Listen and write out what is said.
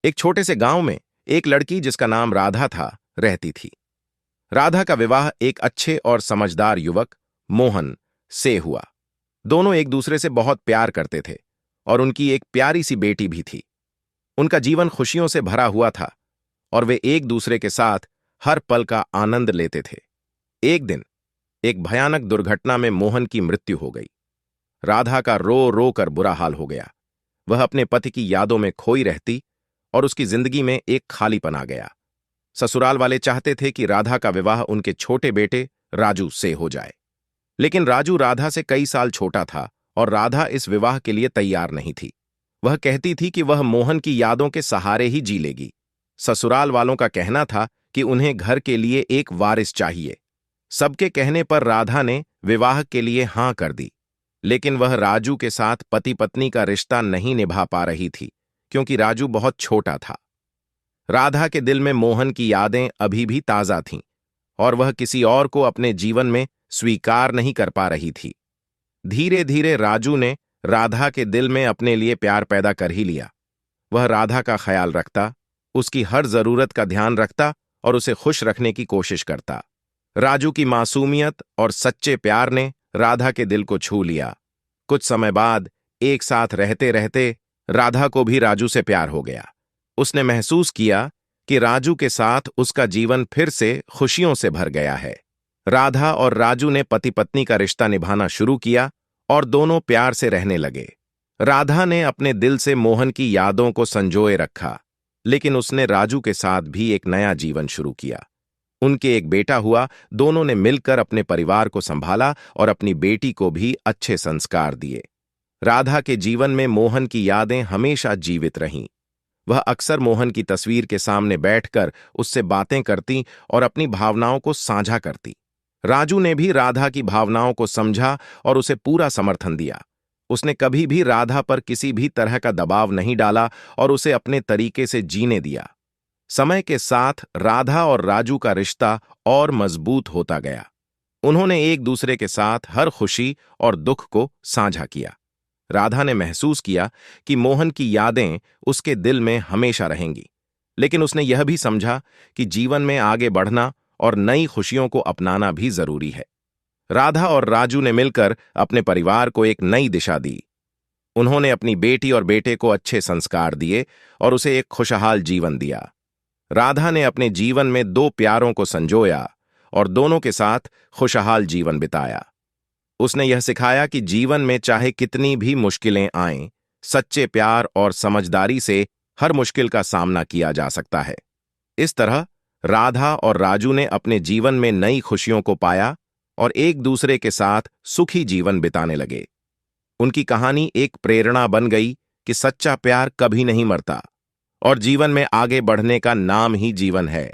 एक छोटे से गांव में एक लड़की जिसका नाम राधा था रहती थी। राधा का विवाह एक अच्छे और समझदार युवक मोहन से हुआ। दोनों एक दूसरे से बहुत प्यार करते थे और उनकी एक प्यारी सी बेटी भी थी। उनका जीवन खुशियों से भरा हुआ था और वे एक दूसरे के साथ हर पल का आनंद लेते थे। एक दिन एक भयानक दुर्घटना में मोहन की मृत्यु हो गई। राधा का रो रो कर बुरा हाल हो गया। वह अपने पति की यादों में खोई रहती और उसकी जिंदगी में एक खालीपन आ गया। ससुराल वाले चाहते थे कि राधा का विवाह उनके छोटे बेटे राजू से हो जाए, लेकिन राजू राधा से कई साल छोटा था और राधा इस विवाह के लिए तैयार नहीं थी। वह कहती थी कि वह मोहन की यादों के सहारे ही जी लेगी। ससुराल वालों का कहना था कि उन्हें घर के लिए एक वारिस चाहिए। सबके कहने पर राधा ने विवाह के लिए हां कर दी, लेकिन वह राजू के साथ पति पत्नी का रिश्ता नहीं निभा पा रही थी क्योंकि राजू बहुत छोटा था। राधा के दिल में मोहन की यादें अभी भी ताजा थीं और वह किसी और को अपने जीवन में स्वीकार नहीं कर पा रही थी। धीरे धीरे राजू ने राधा के दिल में अपने लिए प्यार पैदा कर ही लिया। वह राधा का ख्याल रखता, उसकी हर जरूरत का ध्यान रखता और उसे खुश रखने की कोशिश करता। राजू की मासूमियत और सच्चे प्यार ने राधा के दिल को छू लिया। कुछ समय बाद एक साथ रहते रहते राधा को भी राजू से प्यार हो गया। उसने महसूस किया कि राजू के साथ उसका जीवन फिर से खुशियों से भर गया है। राधा और राजू ने पति पत्नी का रिश्ता निभाना शुरू किया और दोनों प्यार से रहने लगे। राधा ने अपने दिल से मोहन की यादों को संजोए रखा, लेकिन उसने राजू के साथ भी एक नया जीवन शुरू किया। उनके एक बेटा हुआ। दोनों ने मिलकर अपने परिवार को संभाला और अपनी बेटी को भी अच्छे संस्कार दिए। राधा के जीवन में मोहन की यादें हमेशा जीवित रहीं। वह अक्सर मोहन की तस्वीर के सामने बैठकर उससे बातें करती और अपनी भावनाओं को साझा करती। राजू ने भी राधा की भावनाओं को समझा और उसे पूरा समर्थन दिया। उसने कभी भी राधा पर किसी भी तरह का दबाव नहीं डाला और उसे अपने तरीके से जीने दिया। समय के साथ राधा और राजू का रिश्ता और मजबूत होता गया। उन्होंने एक दूसरे के साथ हर खुशी और दुख को साझा किया। राधा ने महसूस किया कि मोहन की यादें उसके दिल में हमेशा रहेंगी, लेकिन उसने यह भी समझा कि जीवन में आगे बढ़ना और नई खुशियों को अपनाना भी जरूरी है। राधा और राजू ने मिलकर अपने परिवार को एक नई दिशा दी। उन्होंने अपनी बेटी और बेटे को अच्छे संस्कार दिए और उसे एक खुशहाल जीवन दिया। राधा ने अपने जीवन में दो प्यारों को संजोया और दोनों के साथ खुशहाल जीवन बिताया। उसने यह सिखाया कि जीवन में चाहे कितनी भी मुश्किलें आएं, सच्चे प्यार और समझदारी से हर मुश्किल का सामना किया जा सकता है। इस तरह राधा और राजू ने अपने जीवन में नई खुशियों को पाया और एक दूसरे के साथ सुखी जीवन बिताने लगे। उनकी कहानी एक प्रेरणा बन गई कि सच्चा प्यार कभी नहीं मरता और जीवन में आगे बढ़ने का नाम ही जीवन है।